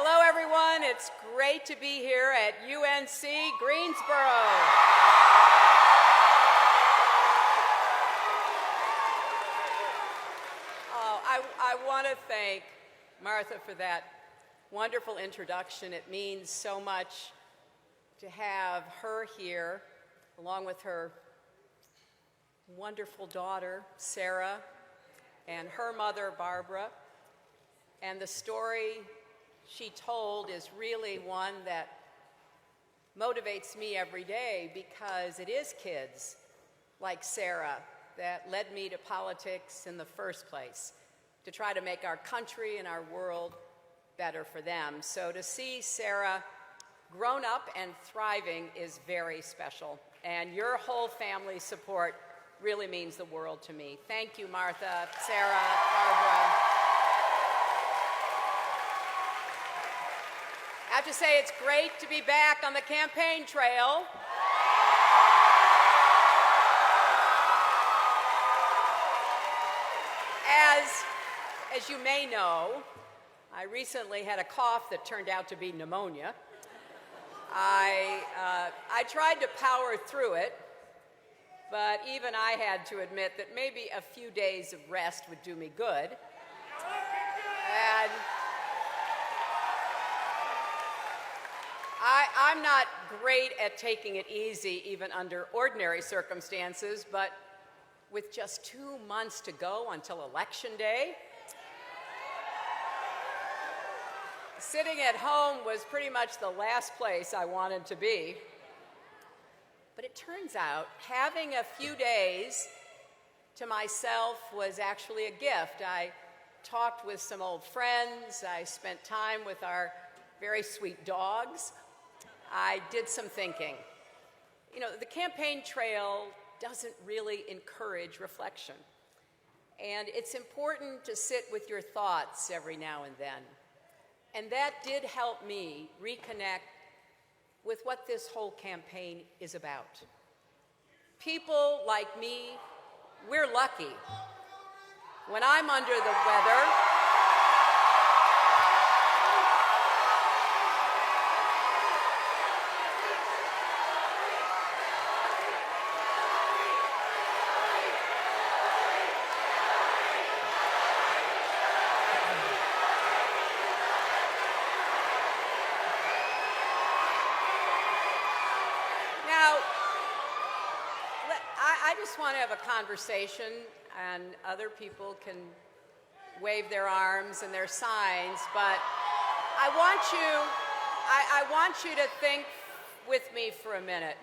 Hello, everyone. It's great to be here at UNC Greensboro. I want to thank Martha for that wonderful introduction. It means so much to have her here, along with her wonderful daughter, Sarah, and her mother, Barbara. And the story she told is really one that motivates me every day, because it is kids like Sarah that led me to politics in the first place, to try to make our country and our world better for them. So to see Sarah grown up and thriving is very special, and your whole family's support really means the world to me. Thank you, Martha, Sarah, Barbara. I have to say, it's great to be back on the campaign trail. As you may know, I recently had a cough that turned out to be pneumonia. I tried to power through it, but even I had to admit that maybe a few days of rest would do me good. And I'm not great at taking it easy, even under ordinary circumstances, but with just 2 months to go until Election Day, sitting at home was pretty much the last place I wanted to be. But it turns out having a few days to myself was actually a gift. I talked with some old friends. I spent time with our very sweet dogs. I did some thinking. You know, the campaign trail doesn't really encourage reflection. And it's important to sit with your thoughts every now and then. And that did help me reconnect with what this whole campaign is about. People like me, we're lucky. When I'm under the weather, I just want to have a conversation, and other people can wave their arms and their signs, but I want you to think with me for a minute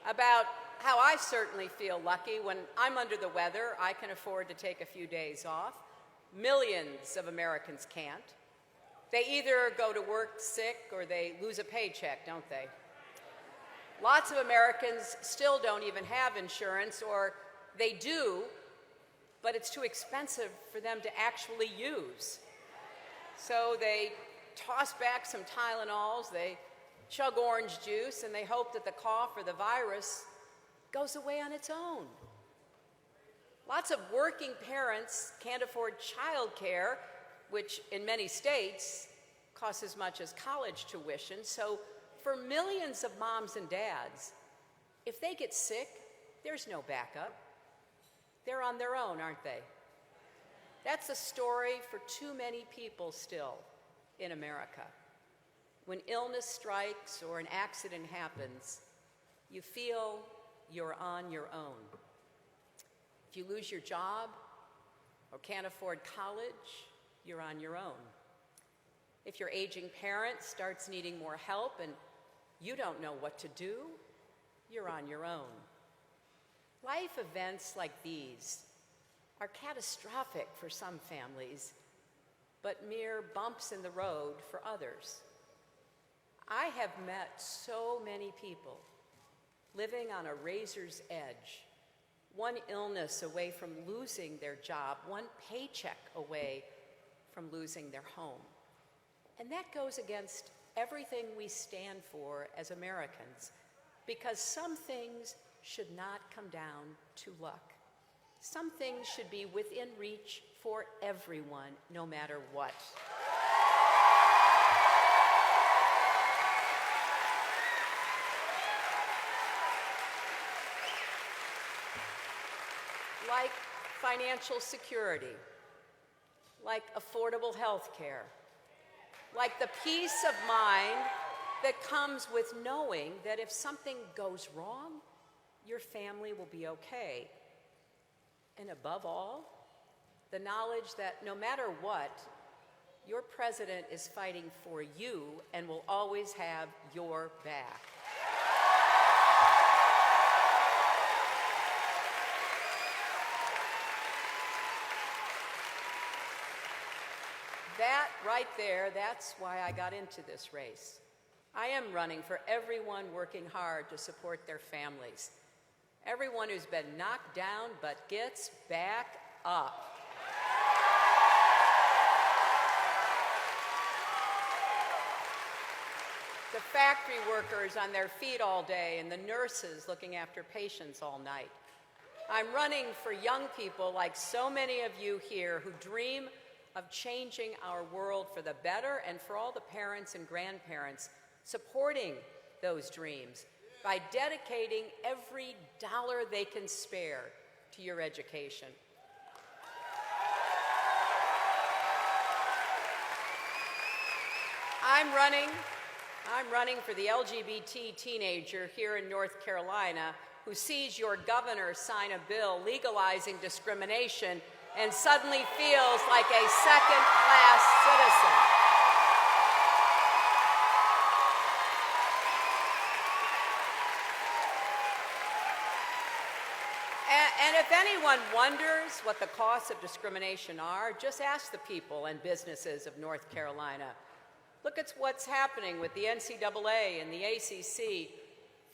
about how I certainly feel lucky. When I'm under the weather, I can afford to take a few days off. Millions of Americans can't. They either go to work sick or they lose a paycheck, don't they? Lots of Americans still don't even have insurance, or they do, but it's too expensive for them to actually use. So they toss back some Tylenols, they chug orange juice, and they hope that the cough or the virus goes away on its own. Lots of working parents can't afford child care, which in many states costs as much as college tuition. So for millions of moms and dads, if they get sick, there's no backup. They're on their own, aren't they? That's a story for too many people still in America. When illness strikes or an accident happens, you feel you're on your own. If you lose your job or can't afford college, you're on your own. If your aging parent starts needing more help and you don't know what to do, you're on your own. Life events like these are catastrophic for some families, but mere bumps in the road for others. I have met so many people living on a razor's edge, one illness away from losing their job, one paycheck away from losing their home. And that goes against everything we stand for as Americans, because some things should not come down to luck. Some things should be within reach for everyone, no matter what. like financial security, like affordable health care, like the peace of mind that comes with knowing that if something goes wrong, your family will be okay. And above all, the knowledge that no matter what, your president is fighting for you and will always have your back. That right there, that's why I got into this race. I am running for everyone working hard to support their families. Everyone who's been knocked down but gets back up. The factory workers on their feet all day and the nurses looking after patients all night. I'm running for young people like so many of you here who dream of changing our world for the better, and for all the parents and grandparents supporting those dreams by dedicating every dollar they can spare to your education. I'm running for the LGBT teenager here in North Carolina who sees your governor sign a bill legalizing discrimination and suddenly feels like a second-class citizen. And if anyone wonders what the costs of discrimination are, just ask the people and businesses of North Carolina. Look at what's happening with the NCAA and the ACC.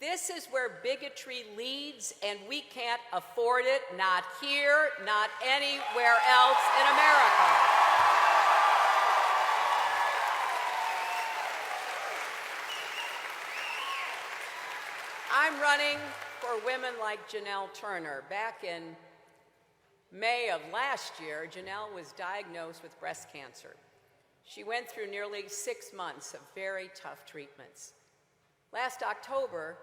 This is where bigotry leads, and we can't afford it, not here, not anywhere else in America. I'm running for women like Janelle Turner. Back in May of last year, Janelle was diagnosed with breast cancer. She went through nearly 6 months of very tough treatments. Last October,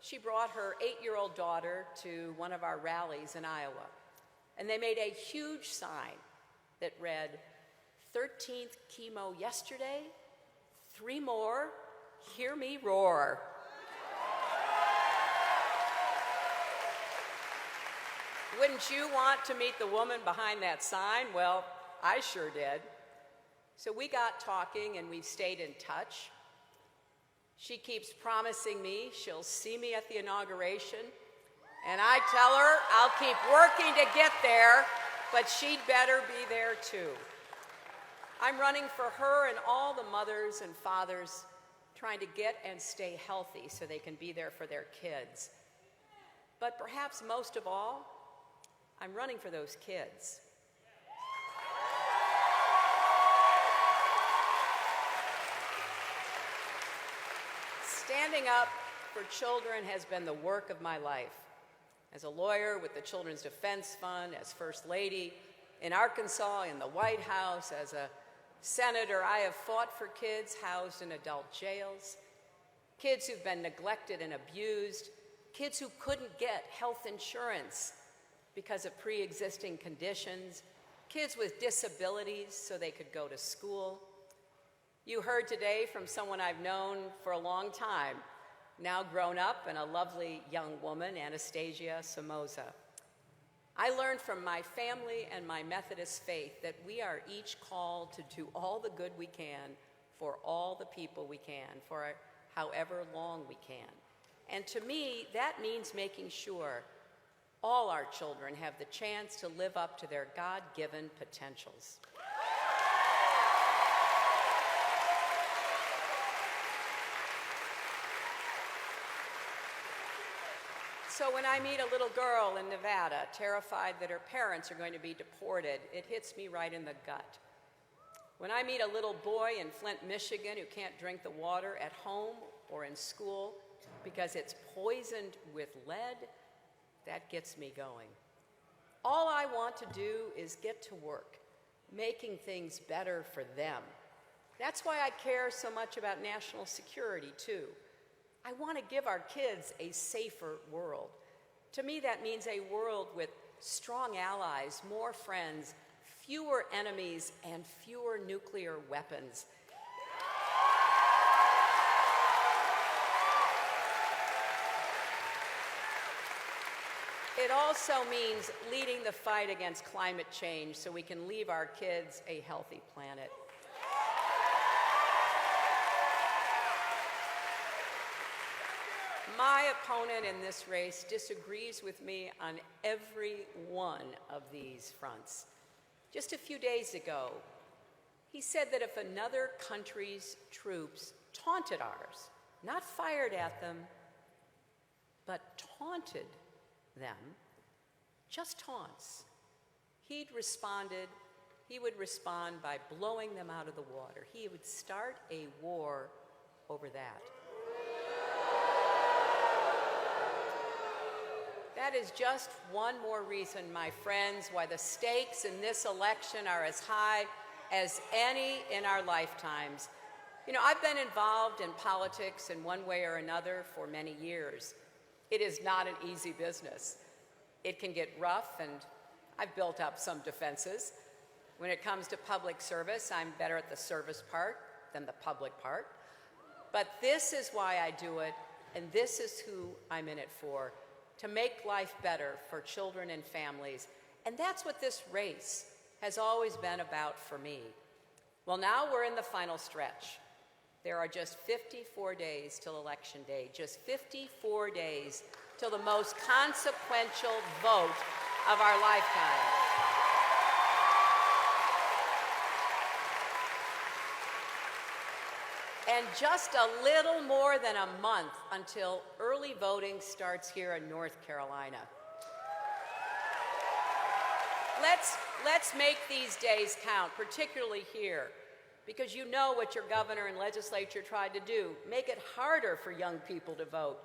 she brought her 8-year-old daughter to one of our rallies in Iowa, and they made a huge sign that read, 13th chemo yesterday, 3 more, hear me roar. Wouldn't you want to meet the woman behind that sign? Well, I sure did. So we got talking and we stayed in touch. She keeps promising me she'll see me at the inauguration, and I tell her I'll keep working to get there, but she'd better be there too. I'm running for her and all the mothers and fathers trying to get and stay healthy so they can be there for their kids. But perhaps most of all, I'm running for those kids. Standing up for children has been the work of my life. As a lawyer with the Children's Defense Fund, as First Lady in Arkansas, in the White House, as a senator, I have fought for kids housed in adult jails, kids who've been neglected and abused, kids who couldn't get health insurance because of pre-existing conditions, kids with disabilities so they could go to school. You heard today from someone I've known for a long time, now grown up and a lovely young woman, Anastasia Somoza. I learned from my family and my Methodist faith that we are each called to do all the good we can for all the people we can, for however long we can. And to me, that means making sure all our children have the chance to live up to their God-given potentials. So when I meet a little girl in Nevada, terrified that her parents are going to be deported, it hits me right in the gut. When I meet a little boy in Flint, Michigan, who can't drink the water at home or in school because it's poisoned with lead, that gets me going. All I want to do is get to work, making things better for them. That's why I care so much about national security, too. I want to give our kids a safer world. To me, that means a world with strong allies, more friends, fewer enemies, and fewer nuclear weapons. It also means leading the fight against climate change so we can leave our kids a healthy planet. My opponent in this race disagrees with me on every one of these fronts. Just a few days ago, he said that if another country's troops taunted ours, not fired at them, but taunted them, just taunts, he would respond by blowing them out of the water. He would start a war over that. That is just one more reason, my friends, why the stakes in this election are as high as any in our lifetimes. You know, I've been involved in politics in one way or another for many years. It is not an easy business. It can get rough, and I've built up some defenses. When it comes to public service, I'm better at the service part than the public part. But this is why I do it, and this is who I'm in it for, to make life better for children and families. And that's what this race has always been about for me. Well, now we're in the final stretch. There are just 54 days till Election Day, just 54 days till the most consequential vote of our lifetime. And just a little more than a month until early voting starts here in North Carolina. Let's make these days count, particularly here, because you know what your governor and legislature tried to do. Make it harder for young people to vote,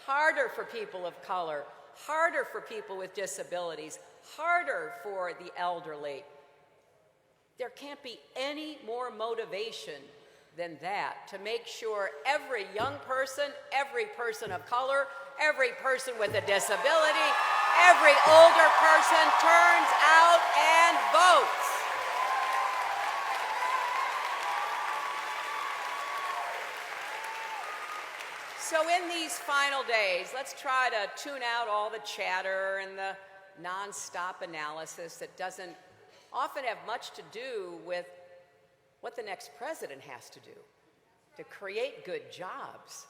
harder for people of color, harder for people with disabilities, harder for the elderly. There can't be any more motivation than that to make sure every young person, every person of color, every person with a disability, every older person turns out and votes. So in these final days, let's try to tune out all the chatter and the nonstop analysis that doesn't often have much to do with what the next president has to do to create good jobs,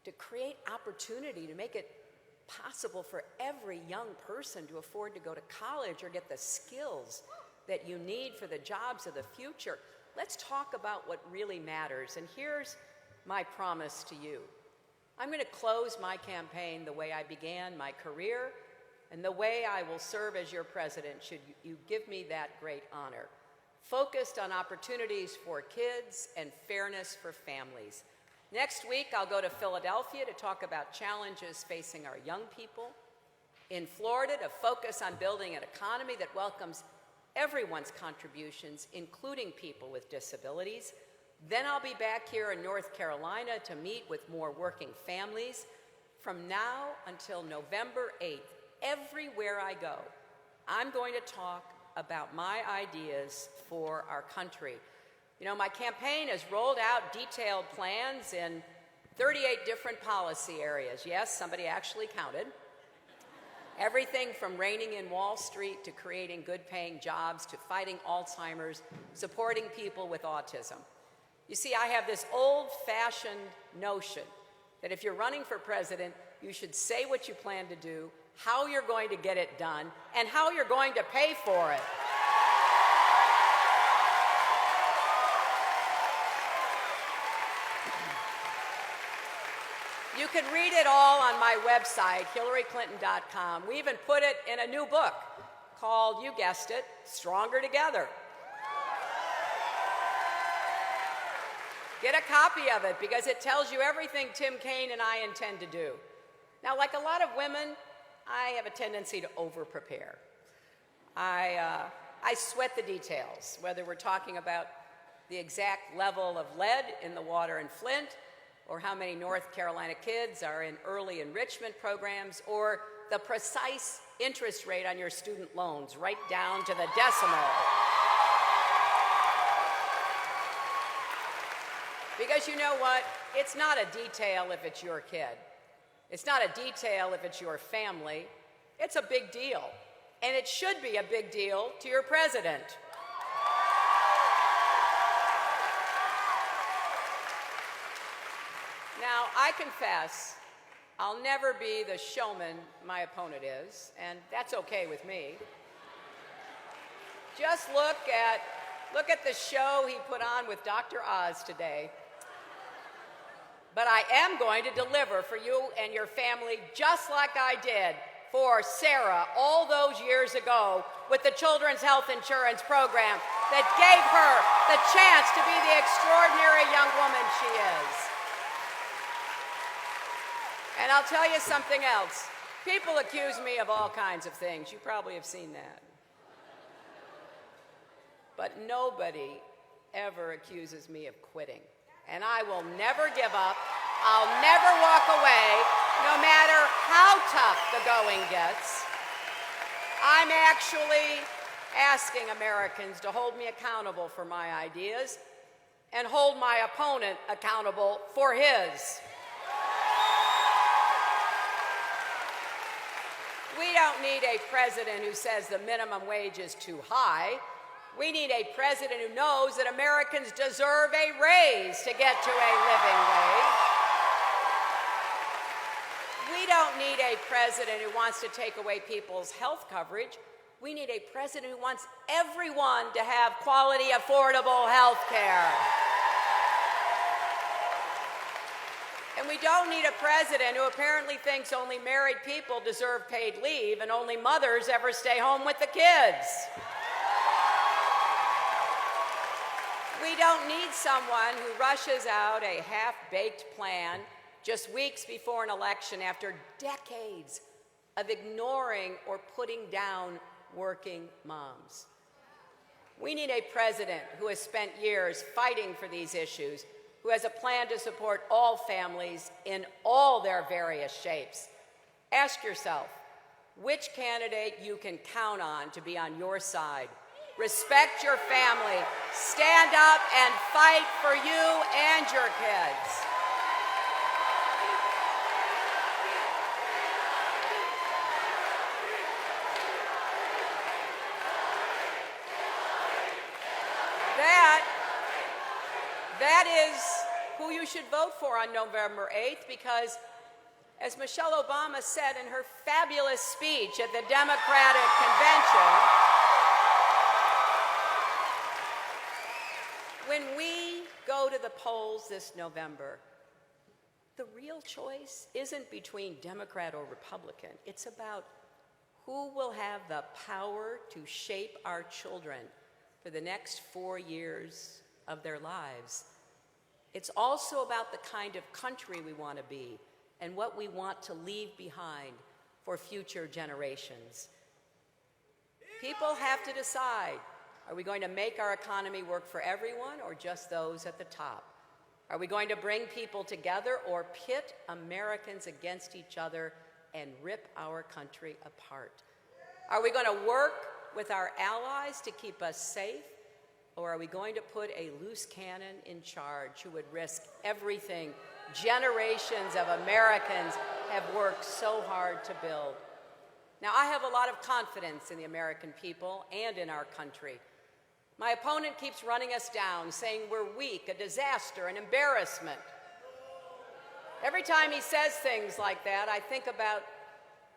to create opportunity, to make it possible for every young person to afford to go to college or get the skills that you need for the jobs of the future. Let's talk about what really matters. And here's my promise to you. I'm going to close my campaign the way I began my career and the way I will serve as your president should you give me that great honor. Focused on opportunities for kids and fairness for families. Next week, I'll go to Philadelphia to talk about challenges facing our young people. In Florida, to focus on building an economy that welcomes everyone's contributions, including people with disabilities. Then I'll be back here in North Carolina to meet with more working families. From now until November 8th, everywhere I go, I'm going to talk about my ideas for our country. You know, my campaign has rolled out detailed plans in 38 different policy areas. Yes, somebody actually counted. Everything from reining in Wall Street to creating good-paying jobs to fighting Alzheimer's, supporting people with autism. You see, I have this old-fashioned notion that if you're running for president, you should say what you plan to do, how you're going to get it done, and how you're going to pay for it. You can read it all on my website, HillaryClinton.com. We even put it in a new book called, you guessed it, Stronger Together. Get a copy of it because it tells you everything Tim Kaine and I intend to do. Now, like a lot of women, I have a tendency to over-prepare. I sweat the details, whether we're talking about the exact level of lead in the water in Flint, or how many North Carolina kids are in early enrichment programs, or the precise interest rate on your student loans right down to the decimal. Because you know what? It's not a detail if it's your kid. It's not a detail if it's your family. It's a big deal. And it should be a big deal to your president. Now, I confess, I'll never be the showman my opponent is, and that's okay with me. Just look at the show he put on with Dr. Oz today. But I am going to deliver for you and your family just like I did for Sarah all those years ago with the Children's Health Insurance Program that gave her the chance to be the extraordinary young woman she is. And I'll tell you something else. People accuse me of all kinds of things. You probably have seen that. But nobody ever accuses me of quitting. And I will never give up. I'll never walk away, no matter how tough the going gets. I'm actually asking Americans to hold me accountable for my ideas and hold my opponent accountable for his. We don't need a president who says the minimum wage is too high. We need a president who knows that Americans deserve a raise to get to a living wage. We don't need a president who wants to take away people's health coverage. We need a president who wants everyone to have quality, affordable health care. And we don't need a president who apparently thinks only married people deserve paid leave and only mothers ever stay home with the kids. We don't need someone who rushes out a half-baked plan just weeks before an election after decades of ignoring or putting down working moms. We need a president who has spent years fighting for these issues, who has a plan to support all families in all their various shapes. Ask yourself which candidate you can count on to be on your side. Respect your family. Stand up and fight for you and your kids. That is who you should vote for on November 8th, because as Michelle Obama said in her fabulous speech at the Democratic Convention, when we go to the polls this November, the real choice isn't between Democrat or Republican. It's about who will have the power to shape our children for the next 4 years of their lives. It's also about the kind of country we want to be and what we want to leave behind for future generations. People have to decide, are we going to make our economy work for everyone or just those at the top? Are we going to bring people together or pit Americans against each other and rip our country apart? Are we going to work with our allies to keep us safe? Or are we going to put a loose cannon in charge who would risk everything generations of Americans have worked so hard to build? Now, I have a lot of confidence in the American people and in our country. My opponent keeps running us down, saying we're weak, a disaster, an embarrassment. Every time he says things like that, I think about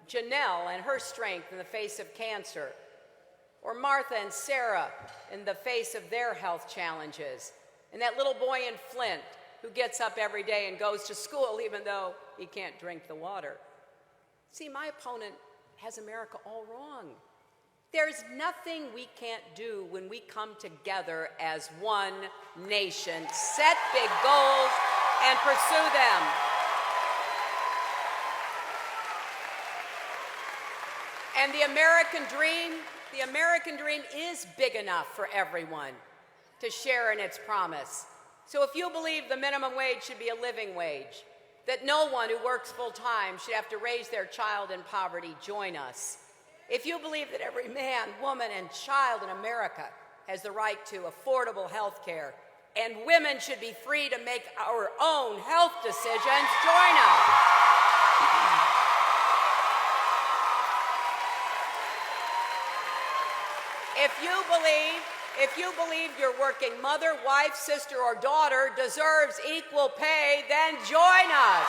Janelle and her strength in the face of cancer, or Martha and Sarah in the face of their health challenges, and that little boy in Flint who gets up every day and goes to school even though he can't drink the water. See, my opponent has America all wrong. There's nothing we can't do when we come together as one nation, set big goals, and pursue them. And the American dream is big enough for everyone to share in its promise. So if you believe the minimum wage should be a living wage, that no one who works full-time should have to raise their child in poverty, join us. If you believe that every man, woman, and child in America has the right to affordable health care, and women should be free to make our own health decisions, join us. If you believe your working mother, wife, sister, or daughter deserves equal pay, then join us.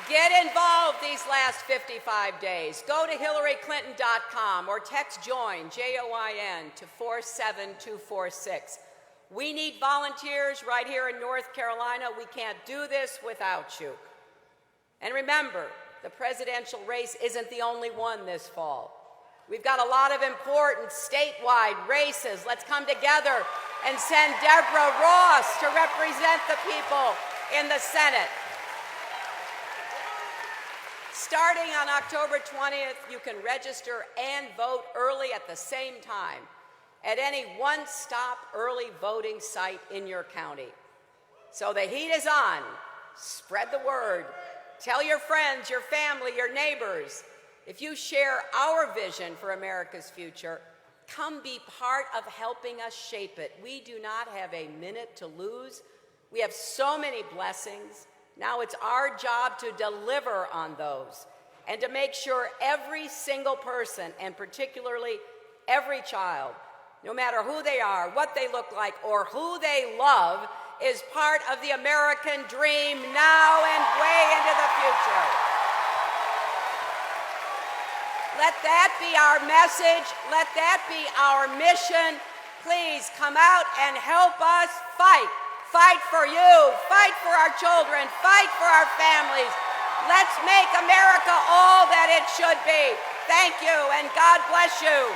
Get involved these last 55 days. Go to HillaryClinton.com or text JOIN, J-O-I-N, to 47246. We need volunteers right here in North Carolina. We can't do this without you. And remember, the presidential race isn't the only one this fall. We've got a lot of important statewide races. Let's come together and send Deborah Ross to represent the people in the Senate. Starting on October 20th, you can register and vote early at the same time at any one-stop early voting site in your county. So the heat is on. Spread the word. Tell your friends, your family, your neighbors. If you share our vision for America's future, come be part of helping us shape it. We do not have a minute to lose. We have so many blessings. Now it's our job to deliver on those and to make sure every single person, and particularly every child, no matter who they are, what they look like, or who they love, is part of the American dream now and way into the future. Let that be our message. Let that be our mission. Please come out and help us fight. Fight for you, fight for our children, fight for our families. Let's make America all that it should be. Thank you, and God bless you.